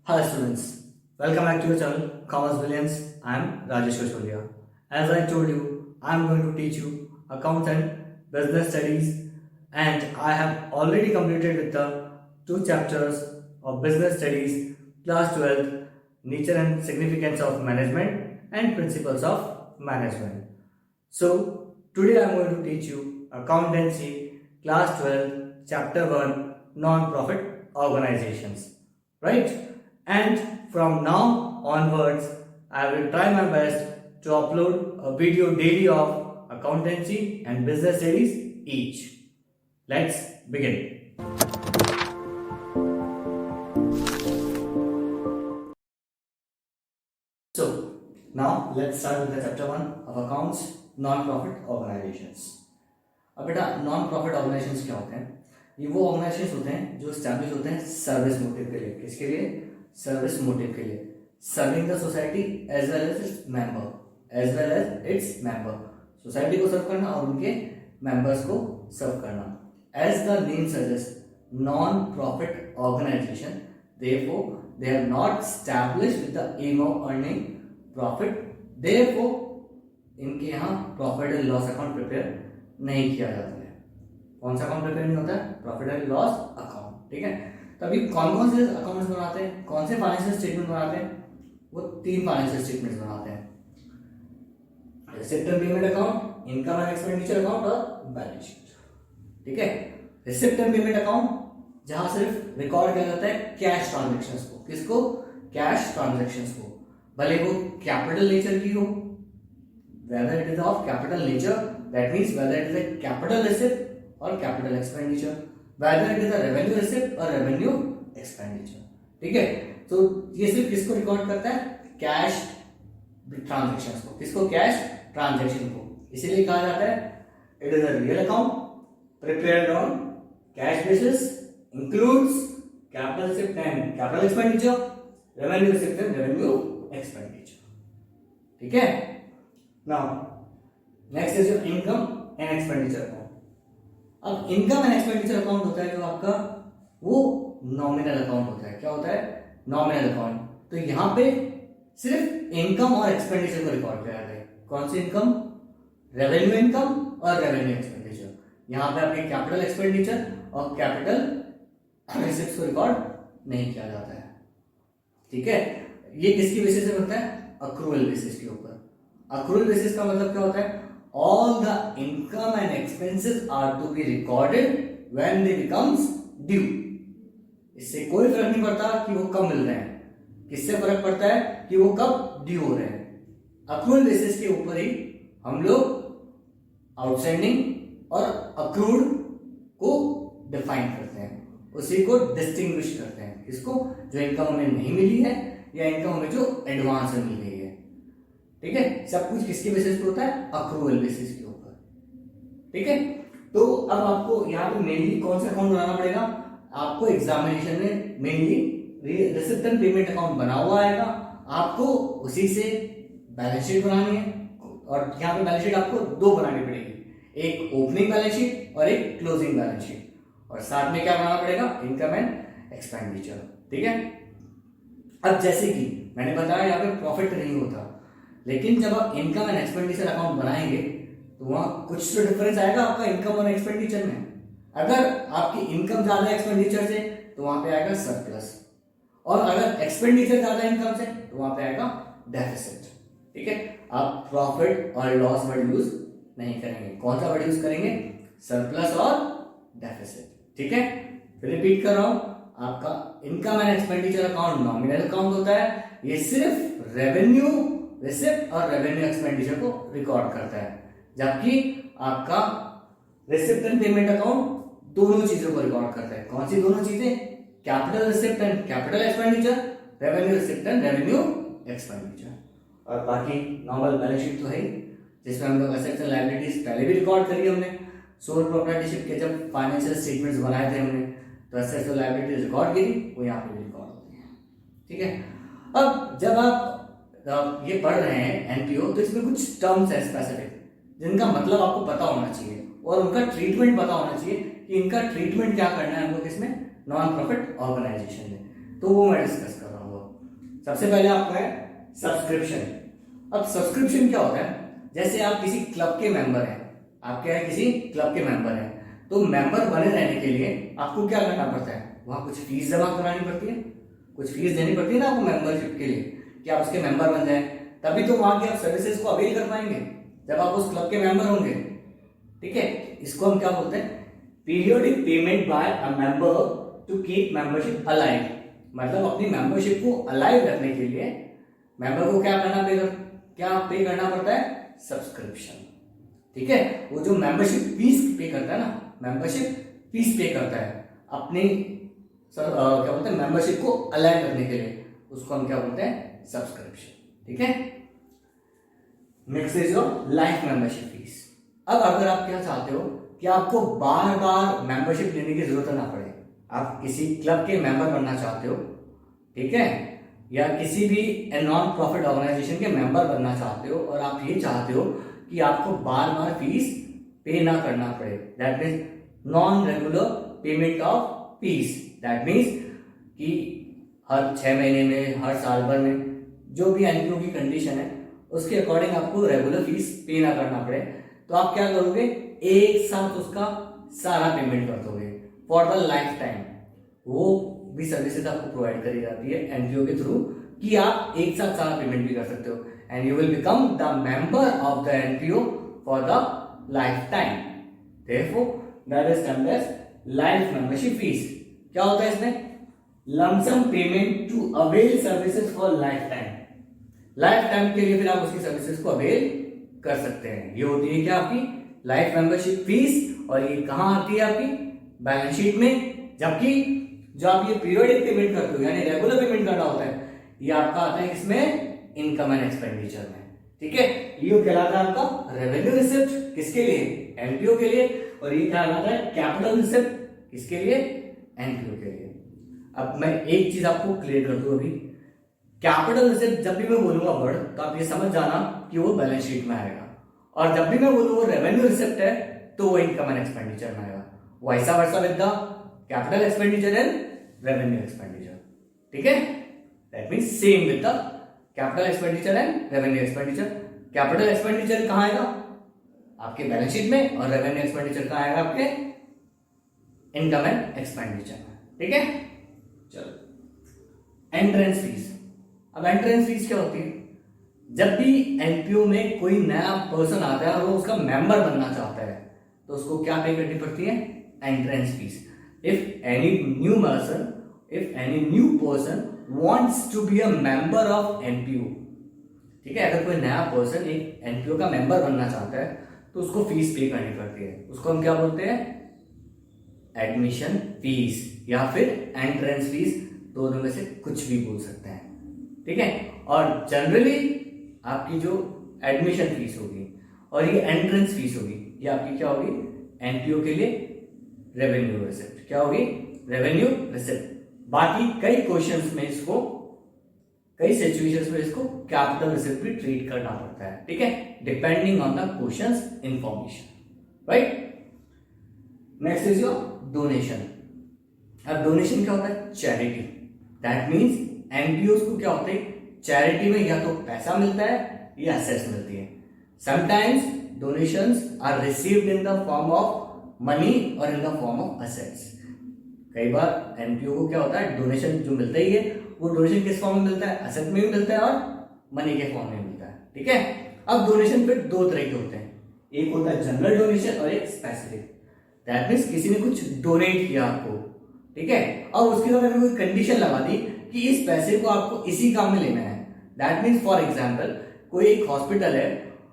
Hello students, welcome back to your channel Commerce Brilliance. I am Rajesh Kasholia. As I told you, I am going to teach you accounts and business studies, and I have already completed with the two chapters of business studies, class 12, nature and significance of management and principles of management. So today I am going to teach you accountancy, class 12, chapter 1, non-profit organizations, right? And from now onwards, I will try my best to upload a video daily of accountancy and business studies each. Let's begin. So, now let's start with the chapter 1 of accounts, non-profit organizations. अब बेटा non profit organisations क्या होते हैं? ये वो organisations होते हैं जो एस्टैब्लिश होते हैं सर्विस मोटिव के लिए. किसके लिए? सर्विस मोटिव के लिए. Serving the society as well as its member. Society को सर्व करना और उनके मेंबर्स को सर्व करना. As the name suggest, non profit organisation, therefore they are not established with the aim of earning profit. Therefore इनके यहाँ profit and loss account prepare नहीं किया जाता है. कौन सा अकाउंट प्रिपेयर नहीं होता है? Profit and loss account. ठीक है. तभी कौन कौन से अकाउंट्स बनाते हैं, कौन से फाइनेंशियल स्टेटमेंट बनाते हैं? वो 3 फाइनेंशियल स्टेटमेंट्स बनाते हैं: receipt and payment account, income and expenditure account और बैलेंस शीट. ठीक है. रिसिप्ट एंड पेमेंट अकाउंट जहां सिर्फ रिकॉर्ड किया जाता है कैश ट्रांजैक्शंस को. किसको? कैश ट्रांजैक्शंस को. भले वो कैपिटल नेचर की हो, whether it is of capital nature, that means whether it is a capital receipt or capital expenditure, whether it is a revenue receipt or revenue expenditure. ठीक है. तो ये सिर्फ किसको रिकॉर्ड करता है? कैश ट्रांजैक्शंस को. किसको? कैश ट्रांजैक्शन को. इसीलिए कहा जाता है it is a real account prepared on cash basis, includes capital receipt and capital expenditure, revenue receipt and revenue expenditure. ठीक है. Now, next is your income and expenditure account. अब इनकम एंड एक्सपेंडिचर अकाउंट होता है जो आपका वो nominal account होता है. क्या होता है? Nominal account. तो यहाँ पे सिर्फ इनकम और एक्सपेंडिचर को रिकॉर्ड किया जाता है. कौन सी इनकम? रेवेन्यू इनकम और रेवेन्यू एक्सपेंडिचर. यहाँ पे आपके कैपिटल एक्सपेंडिचर और कैपिटल रिसिप्ट्स को रिकॉर्ड नहीं किया जाता है. ठीक है. ये किसकी बेसिस पे बनता है? अक्रूवल बेसिस के ऊपर. अक्रूवल बेसिस का मतलब क्या होता है? All the income and expenses are to be recorded when they becomes due. इससे कोई फर्क नहीं पड़ता कि वो कब मिल रहे हैं. किससे फर्क पड़ता है? कि वो कब ड्यू हो रहे हैं. अक्रूवल बेसिस के ऊपर ही हम लोग आउटस्टैंडिंग और अक्रूड को डिफाइन करते हैं, उसी को डिस्टिंग्विश करते हैं. किसको? जो इनकम हमें नहीं मिली है या इनकम हमें जो एडवांस में मिल गई है. ठीक है. सब कुछ किसके बेसिस पे होता है? अक्रूवल बेसिस के ऊपर. ठीक है. तो अब आपको यहाँ पे मेनली कौन सा अकाउंट बनाना पड़ेगा? आपको एग्जामिनेशन में mainly receipt and payment account बना हुआ आएगा. आपको उसी से बैलेंस शीट बनानी है, और यहाँ पे बैलेंस शीट आपको 2 बनानी पड़ेगी. एक ओपनिंग बैलेंस शीट और एक क्लोजिंग बैलेंस शीट. और साथ में क्या बनाना पड़ेगा? Income and expenditure. ठीक है. अब जैसे कि मैंने बताया यहाँ पे प्रॉफिट नहीं होता, लेकिन जब आप इनकम एंड एक्सपेंडिचर अकाउंट बनाएंगे तो वहां कुछ तो डिफरेंस आएगा आपका इनकम और एक्सपेंडिचर में. अगर आपकी इनकम ज्यादा है एक्सपेंडिचर से तो वहां पे आएगा सरप्लस, और अगर एक्सपेंडिचर ज्यादा इनकम से तो वहां पे आएगा डेफिसिट. ठीक है. आप प्रॉफिट और लॉस वर्ड यूज नहीं करेंगे. कौन सा वर्ड यूज करेंगे? सरप्लस और डेफिसिट. ठीक है. फिर रिपीट कर रहा हूं, आपका income and expenditure account nominal account होता है. ये सिर्फ रेवेन्यू रिसिप्ट और रेवेन्यू एक्सपेंडिचर को रिकॉर्ड करता है, जबकि आपका रिसिप्ट एंड पेमेंट अकाउंट दोनों चीजों को रिकॉर्ड करता है. कौन सी दोनों चीजें? Capital receipt and capital expenditure, revenue receipt and revenue expenditure. और बाकी नॉर्मल बैलेंस शीट तो है ही, जिसमें हम लोग एसेट्स एंड लायबिलिटीज पहले भी रिकॉर्ड करी हमने. सोल प्रोप्राइटरशिप के जब फाइनेंशियल स्टेटमेंट्स बनाए थे हमने, तो एसेट्स और लायबिलिटीज रिकॉर्ड की थी, वो यहाँ पे भी रिकॉर्ड होती है. ठीक है. अब जब आप ये पढ़ रहे हैं एनपीओ, तो इसमें कुछ टर्म्स है स्पेसिफिक जिनका मतलब आपको पता होना चाहिए, और उनका ट्रीटमेंट पता होना चाहिए कि इनका ट्रीटमेंट क्या करना है हम लोग इसमें नॉन प्रॉफिट ऑर्गेनाइजेशन में. तो वो मैं डिस्कस कर रहा हूँ. सबसे पहले आपका है सब्सक्रिप्शन। अब सब्सक्रिप्शन क्या होता है, जैसे आप किसी क्लब के मेंबर हैं, आप क्या है किसी क्लब के मेंबर हैं, तो मेंबर बने रहने के लिए आपको क्या करना पड़ता है, वहां कुछ फीस जमा करानी पड़ती है, कुछ फीस देनी पड़ती है ना आपको मेंबरशिप के लिए कि आप उसके मेंबर बन जाए, तभी तो वहां की आप सर्विसेज को अवेल कर पाएंगे जब आप उस क्लब के मेंबर होंगे। ठीक है, इसको हम क्या बोलते हैं, periodic payment by a member to keep membership alive. मतलब अपनी मेंबरशिप को अलाइव रखने के लिए मेंबर को क्या पे करना पड़ता है, सब्सक्रिप्शन। ठीक है, वो जो मेंबरशिप फीस पे करता है ना, मेंबरशिप फीस पे करता है अपनी क्या बोलते हैं, मेंबरशिप को अलाइव रखने के लिए, उसको हम क्या बोलते हैं, सब्सक्रिप्शन। ठीक है, next is your life membership fees. अब अगर आप क्या चाहते हो कि आपको बार बार मेंबरशिप लेने की जरूरत ना पड़े, आप किसी क्लब के मेंबर बनना चाहते हो, ठीक है, या किसी भी नॉन प्रॉफिट ऑर्गेनाइजेशन के मेंबर बनना चाहते हो और आप ये चाहते हो कि आपको बार बार फीस पे ना करना पड़े, that means non regular payment of fees, that means कि हर 6 महीने में, हर साल भर में जो भी एनपीओ की कंडीशन है उसके अकॉर्डिंग आपको रेगुलर फीस पे ना करना पड़े, तो आप क्या करोगे, एक साथ उसका सारा पेमेंट कर दोगे फॉर द लाइफ टाइम। वो भी सर्विसेज आपको प्रोवाइड करी जाती है एनपीओ के थ्रू कि आप एक साथ सारा पेमेंट भी कर सकते हो and you will become the member of the NPO for the lifetime. Therefore that is termed as life membership fees. क्या होता है इसमें, lump sum payment to avail services for lifetime. Lifetime के लिए फिर आप उसकी services को अवेल कर सकते हैं। ये होती है क्या, आपकी लाइफ मेंबरशिप फीस, और ये कहां आती है, आपकी बैलेंस शीट में। जबकि जो आप ये पीरियोडिक पेमेंट करते हो यानी रेगुलर पेमेंट करना होता है, ये आपका आता है इसमें इनकम एंड एक्सपेंडिचर में। ठीक है, ये कहलाता है आपका रेवेन्यू रिसिप्ट, किसके लिए, एनपीओ के लिए, और ये क्या कहलाता है कैपिटल रिसिप्ट, किसके लिए, एनपीओ के लिए। अब मैं एक चीज आपको क्लियर कर दूं, अभी कैपिटल रिसिप्ट जब भी मैं बोलूंगा वर्ड, तो आप ये समझ जाना कि वो बैलेंस शीट में आएगा, और जब भी मैं बोलूँ वो रेवेन्यू रिसिप्ट है तो वो इनकम एंड एक्सपेंडिचर में आएगा। वाइसा वर्सा with the capital expenditure and revenue expenditure. ठीक है, that means same with the capital expenditure and revenue expenditure. Capital expenditure कहां आएगा, आपके बैलेंस शीट में, और रेवेन्यू एक्सपेंडिचर कहां आएगा, आपके इनकम एंड एक्सपेंडिचर में। ठीक है, चलो एंट्रेंस फीस। अब एंट्रेंस फीस क्या होती है, जब भी एनपीओ में कोई नया पर्सन आता है और वो उसका मेंबर बनना चाहता है तो उसको क्या पे करनी पड़ती है, entrance fee. If any new person wants to be a member of NPO, ठीक है, अगर कोई नया पर्सन एक एनपीओ का मेंबर बनना चाहता है तो उसको फीस पे करनी पड़ती है। उसको हम क्या बोलते हैं, एडमिशन फीस या फिर एंट्रेंस फीस, दोनों में से कुछ भी बोल सकते हैं। ठीक है, और जनरली आपकी जो एडमिशन फीस होगी और ये एंट्रेंस फीस होगी, ये आपकी क्या होगी, एनपीओ के लिए रेवेन्यू रिसिप्ट। क्या होगी, रेवेन्यू रिसिप्ट। बाकी कई क्वेश्चंस में इसको, कई सिचुएशंस में इसको कैपिटल रिसिप्ट भी ट्रीट करना पड़ता है। ठीक है, depending on the questions information, right. Next is your donation. अब डोनेशन क्या होता है, चैरिटी। दैट मीन्स एनपीओ को क्या होते हैं, चैरिटी में या तो पैसा मिलता है या एसेट्स मिलती है। Sometimes donations are received in the form of money और in the form of assets. कई बार एनपीओ को क्या होता है, डोनेशन जो मिलता ही है वो डोनेशन किस फॉर्म में मिलता है, एसेट में भी मिलता है और मनी के फॉर्म में मिलता है। ठीक है, अब डोनेशन फिर दो तरह के होते हैं, एक होता है जनरल डोनेशन और एक स्पेसिफिक। दैट मीन्स किसी ने कुछ डोनेट किया आपको, ठीक है, और उसके साथ अगर कोई कंडीशन लगा दी कि इस पैसे को आपको इसी काम में लेना है। दैट मीन्स फॉर एग्जाम्पल कोई एक हॉस्पिटल है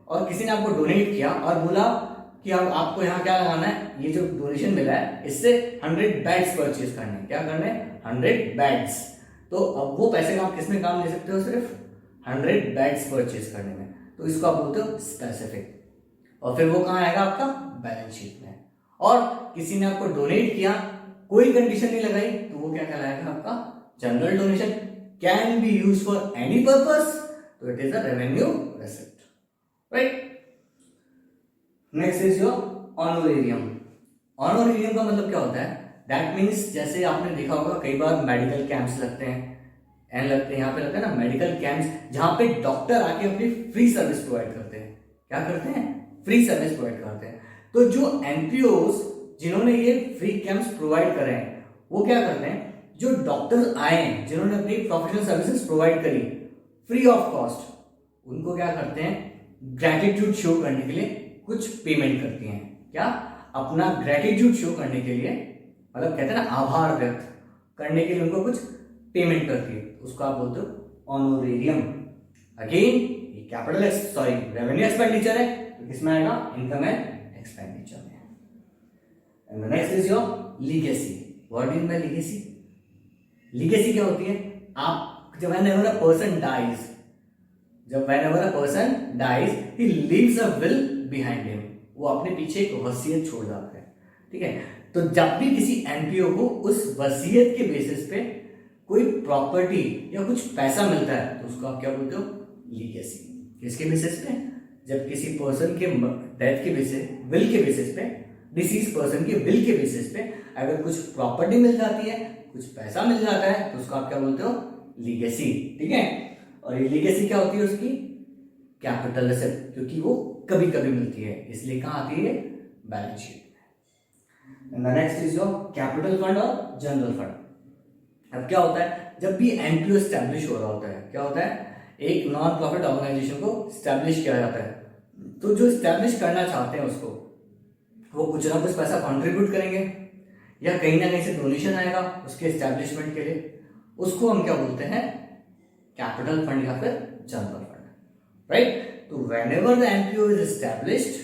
और किसी ने आपको डोनेट किया और बोला कि अब आपको यहाँ क्या लगाना है, ये जो डोनेशन मिला है इससे 100 बेड्स परचेज करने हैं। क्या करने हैं, 100 बेड्स। तो अब वो पैसे का आप किसमें काम ले सकते हो, सिर्फ 100 बेड्स परचेज करने में, तो इसको आप बोलते हो स्पेसिफिक। और फिर वो कहाँ आएगा, आपका बैलेंस शीट में। और किसी ने आपको डोनेट किया, कोई कंडीशन नहीं लगाई, तो वो क्या कहलाएगा, आपका general donation, can be use for any purpose, तो it is a revenue receipt, right. Next is your honorarium. Honorarium का मतलब क्या होता है, दैट मीन्स जैसे आपने देखा होगा कई बार मेडिकल कैंप्स लगते हैं, एंड लगते हैं, यहाँ पे लगता है ना मेडिकल कैंप्स, जहां पे डॉक्टर आके अपनी फ्री सर्विस प्रोवाइड करते हैं। क्या करते हैं? फ्री सर्विस प्रोवाइड करते हैं। तो जो एनपीओज जिन्होंने ये फ्री कैंप्स प्रोवाइड करे हैं, वो क्या करते हैं, जो डॉक्टर्स आए हैं जिन्होंने अपनी प्रोफेशनल सर्विसेज प्रोवाइड करी फ्री ऑफ कॉस्ट, उनको क्या करते हैं, ग्रेटिट्यूड शो करने के लिए कुछ पेमेंट करती हैं। क्या? अपना ग्रेटिट्यूड शो करने के लिए, मतलब कहते हैं ना आभार व्यक्त करने के लिए उनको कुछ पेमेंट करती है, उसको आप बोलते हो ऑनोरेरियम। अगेन ये कैपिटल रेवेन्यू एक्सपेंडिचर है, तो किसमें आएगा? इनकम एंड एक्सपेंडिचर में। And the next is your legacy. What mean by legacy? Legacy क्या होती है? आप जब whenever a person dies, he leaves a will behind him, वो अपने पीछे एक वसीयत छोड़ जाता है। ठीक है, तो जब भी किसी एनपीओ को उस वसीयत के बेसिस पे कोई प्रॉपर्टी या कुछ पैसा मिलता है, तो उसको आप क्या बोलते हो? लीगेसी। किसके बेसिस पे? जब किसी पर्सन के डेथ के बेसिस, विल के बेसिस पे, डिसीज पर्सन के विल के बेसिस पे अगर कुछ प्रॉपर्टी मिल जाती है, कुछ पैसा मिल जाता है, तो उसको आप क्या बोलते हो? लीगेसी। ठीक है, और ये लीगेसी क्या होती है उसकी? कैपिटल एसेट, क्योंकि वो कभी कभी मिलती है, इसलिए कहां आती है? बैलेंस शीट में। Next is your capital fund और जनरल फंड। अब क्या होता है, जब भी एनपीओ एस्टैब्लिश हो रहा होता है, क्या होता है, एक नॉन प्रॉफिट ऑर्गेनाइजेशन को एस्टैब्लिश किया जाता है, तो जो एस्टैब्लिश करना चाहते हैं उसको, वो कुछ ना कुछ पैसा कंट्रीब्यूट करेंगे या कहीं ना कहीं से डोनेशन आएगा उसके एस्टैब्लिशमेंट के लिए, उसको हम क्या बोलते हैं? कैपिटल फंड या फिर जनरल फंड, राइट। तो whenever the NPO is established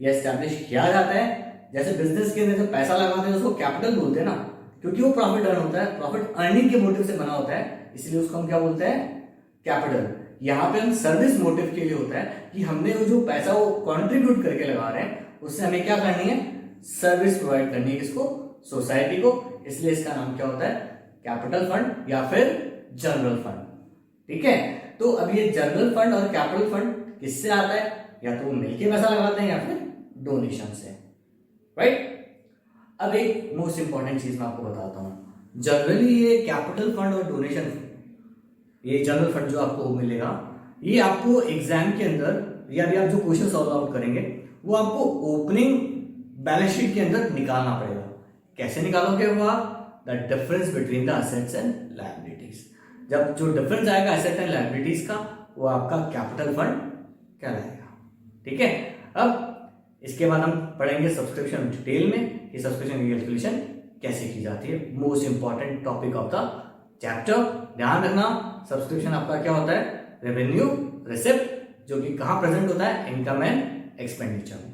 या एस्टैब्लिश किया जाता है, जैसे बिजनेस के अंदर पैसा लगाते हैं उसको कैपिटल बोलते हैं ना, क्योंकि वो प्रॉफिट अर्न होता है, प्रॉफिट अर्निंग के मोटिव से बना होता है, इसलिए उसको हम क्या बोलते हैं? कैपिटल। यहाँ पे हम सर्विस मोटिव के लिए होता है कि हमने वो जो पैसा वो कंट्रीब्यूट करके लगा रहे हैं, उससे हमें क्या करनी है? सर्विस प्रोवाइड करनी है। किसको? सोसाइटी को। इसलिए इसका नाम क्या होता है? कैपिटल फंड या फिर जनरल फंड। ठीक है, तो अब ये जनरल फंड और कैपिटल फंड किससे आता है? या तो वो मिलके पैसा लगाते हैं या फिर डोनेशन से, राइट। अब एक मोस्ट इंपॉर्टेंट चीज मैं आपको बताता हूं। जनरली ये कैपिटल फंड और डोनेशन, ये जनरल फंड जो आपको मिलेगा, ये आपको एग्जाम के अंदर या भी आप जो क्वेश्चन सॉल्व आउट करेंगे, वो आपको ओपनिंग बैलेंस शीट के अंदर निकालना पड़ेगा। कैसे निकालोगे वो आप? The difference between the assets and liabilities. जब जो डिफरेंस आएगा एसेट एंड लायबिलिटीज का, वो आपका कैपिटल फंड कहलाएगा। ठीक है, अब इसके बाद हम पढ़ेंगे सब्सक्रिप्शन डिटेल में कि सब्सक्रिप्शन की कैलकुलेशन कैसे की जाती है। Most important topic of the chapter. ध्यान रखना, सब्सक्रिप्शन आपका क्या होता है? रेवेन्यू रिसिप्ट, जो कि कहां प्रेजेंट होता है? इनकम एंड एक्सपेंडिचर में।